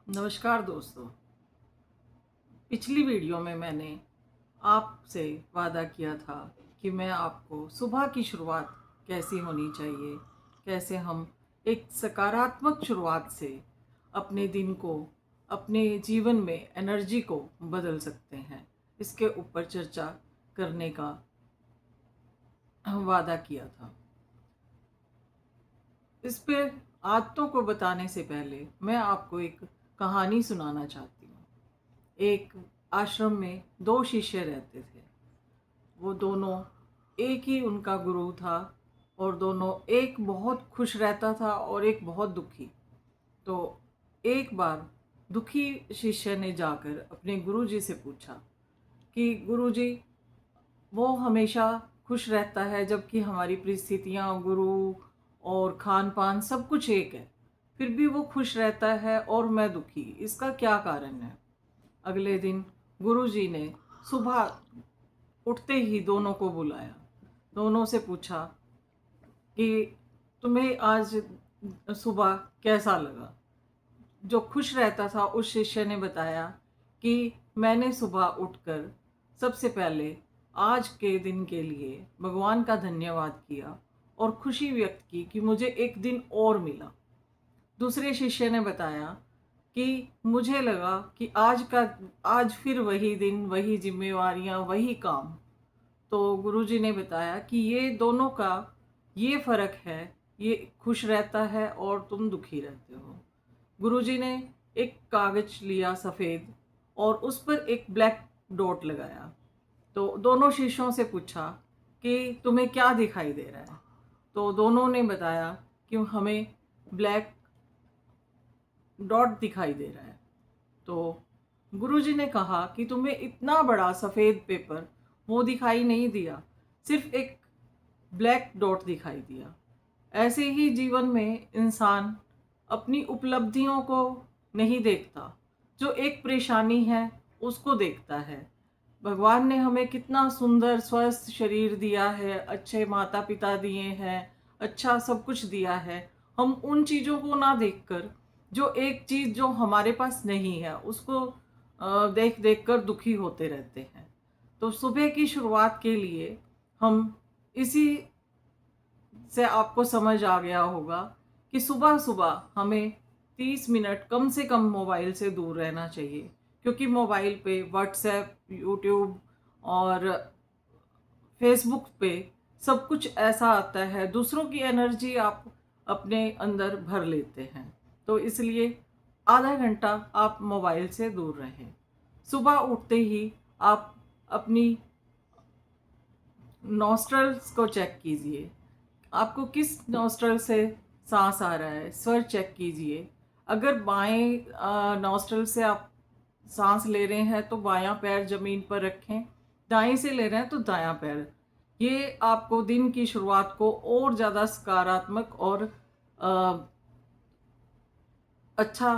नमस्कार दोस्तों। पिछली वीडियो में मैंने आपसे वादा किया था कि मैं आपको सुबह की शुरुआत कैसी होनी चाहिए, कैसे हम एक सकारात्मक शुरुआत से अपने दिन को, अपने जीवन में एनर्जी को बदल सकते हैं, इसके ऊपर चर्चा करने का वादा किया था। इस पे आदतों को बताने से पहले मैं आपको एक कहानी सुनाना चाहती हूँ। एक आश्रम में दो शिष्य रहते थे। वो दोनों, एक ही उनका गुरु था और दोनों, एक बहुत खुश रहता था और एक बहुत दुखी। तो एक बार दुखी शिष्य ने जाकर अपने गुरुजी से पूछा कि गुरुजी, वो हमेशा खुश रहता है जबकि हमारी परिस्थितियाँ, गुरु और खान पान सब कुछ एक है, फिर भी वो खुश रहता है और मैं दुखी, इसका क्या कारण है? अगले दिन गुरुजी ने सुबह उठते ही दोनों को बुलाया। दोनों से पूछा कि तुम्हें आज सुबह कैसा लगा? जो खुश रहता था उस शिष्य ने बताया कि मैंने सुबह उठकर सबसे पहले आज के दिन के लिए भगवान का धन्यवाद किया और खुशी व्यक्त की कि मुझे एक दिन और मिला। दूसरे शिष्य ने बताया कि मुझे लगा कि आज फिर वही दिन, वही जिम्मेवारियां, वही काम। तो गुरुजी ने बताया कि ये दोनों का ये फ़र्क है, ये खुश रहता है और तुम दुखी रहते हो। गुरुजी ने एक कागज लिया सफ़ेद और उस पर एक ब्लैक डॉट लगाया। तो दोनों शिष्यों से पूछा कि तुम्हें क्या दिखाई दे रहा है? तो दोनों ने बताया कि हमें ब्लैक डॉट दिखाई दे रहा है। तो गुरुजी ने कहा कि तुम्हें इतना बड़ा सफ़ेद पेपर वो दिखाई नहीं दिया, सिर्फ एक ब्लैक डॉट दिखाई दिया। ऐसे ही जीवन में इंसान अपनी उपलब्धियों को नहीं देखता, जो एक परेशानी है उसको देखता है। भगवान ने हमें कितना सुंदर स्वस्थ शरीर दिया है, अच्छे माता पिता दिए हैं, अच्छा सब कुछ दिया है। हम उन चीज़ों को ना देखकर, जो एक चीज़ जो हमारे पास नहीं है उसको देख देख कर दुखी होते रहते हैं। तो सुबह की शुरुआत के लिए हम इसी से आपको समझ आ गया होगा कि सुबह सुबह हमें 30 मिनट कम से कम मोबाइल से दूर रहना चाहिए, क्योंकि मोबाइल पे व्हाट्सएप, यूट्यूब और फेसबुक पे सब कुछ ऐसा आता है, दूसरों की एनर्जी आप अपने अंदर भर लेते हैं। तो इसलिए आधा घंटा आप मोबाइल से दूर रहें। सुबह उठते ही आप अपनी नॉस्ट्रल्स को चेक कीजिए। आपको किस नॉस्ट्रल से सांस आ रहा है, स्वर चेक कीजिए। अगर बाएं नॉस्ट्रल से आप सांस ले रहे हैं तो बायां पैर जमीन पर रखें, दाएं से ले रहे हैं तो दायां पैर। ये आपको दिन की शुरुआत को और ज़्यादा सकारात्मक और अ, अच्छा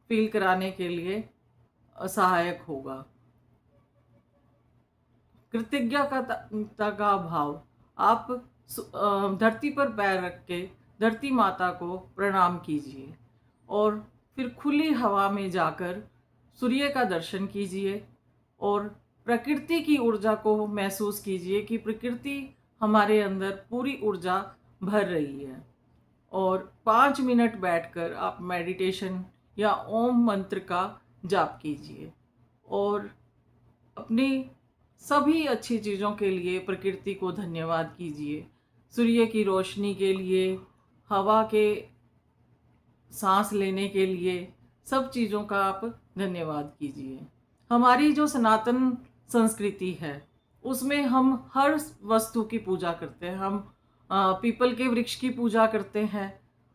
फील कराने के लिए सहायक होगा। कृतज्ञता का भाव, आप धरती पर पैर रख के धरती माता को प्रणाम कीजिए और फिर खुली हवा में जाकर सूर्य का दर्शन कीजिए और प्रकृति की ऊर्जा को महसूस कीजिए कि प्रकृति हमारे अंदर पूरी ऊर्जा भर रही है। और 5 मिनट बैठकर आप मेडिटेशन या ओम मंत्र का जाप कीजिए और अपनी सभी अच्छी चीज़ों के लिए प्रकृति को धन्यवाद कीजिए। सूर्य की रोशनी के लिए, हवा के सांस लेने के लिए, सब चीज़ों का आप धन्यवाद कीजिए। हमारी जो सनातन संस्कृति है उसमें हम हर वस्तु की पूजा करते हैं। हम पीपल के वृक्ष की पूजा करते हैं,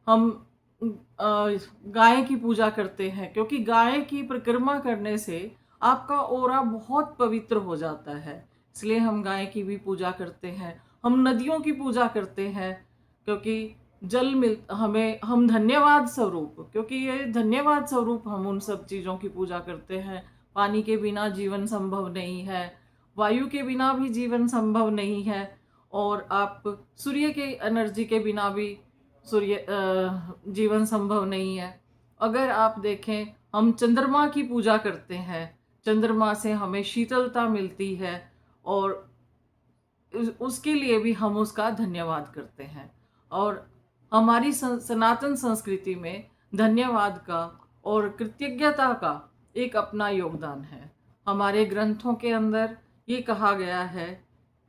हम गाय की पूजा करते हैं, क्योंकि गाय की परिक्रमा करने से आपका ऑरा बहुत पवित्र हो जाता है। इसलिए हम गाय की भी पूजा करते हैं। हम नदियों की पूजा करते हैं, क्योंकि जल मिल हमें, हम धन्यवाद स्वरूप, क्योंकि ये धन्यवाद स्वरूप हम उन सब चीज़ों की पूजा करते हैं। पानी के बिना जीवन संभव नहीं है, वायु के बिना भी जीवन संभव नहीं है, और आप सूर्य के एनर्जी के बिना भी जीवन संभव नहीं है। अगर आप देखें हम चंद्रमा की पूजा करते हैं, चंद्रमा से हमें शीतलता मिलती है और उसके लिए भी हम उसका धन्यवाद करते हैं। और हमारी सनातन संस्कृति में धन्यवाद का और कृतज्ञता का एक अपना योगदान है। हमारे ग्रंथों के अंदर ये कहा गया है,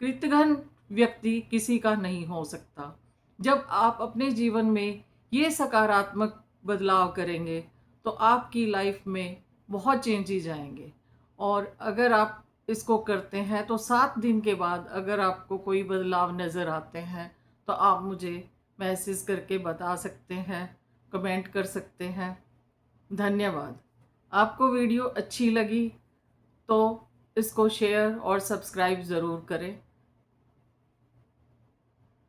कृतघ्न व्यक्ति किसी का नहीं हो सकता। जब आप अपने जीवन में ये सकारात्मक बदलाव करेंगे तो आपकी लाइफ में बहुत चेंजेस आएंगे। और अगर आप इसको करते हैं तो 7 दिन के बाद अगर आपको कोई बदलाव नज़र आते हैं तो आप मुझे मैसेज करके बता सकते हैं, कमेंट कर सकते हैं। धन्यवाद। आपको वीडियो अच्छी लगी तो इसको शेयर और सब्सक्राइब ज़रूर करें।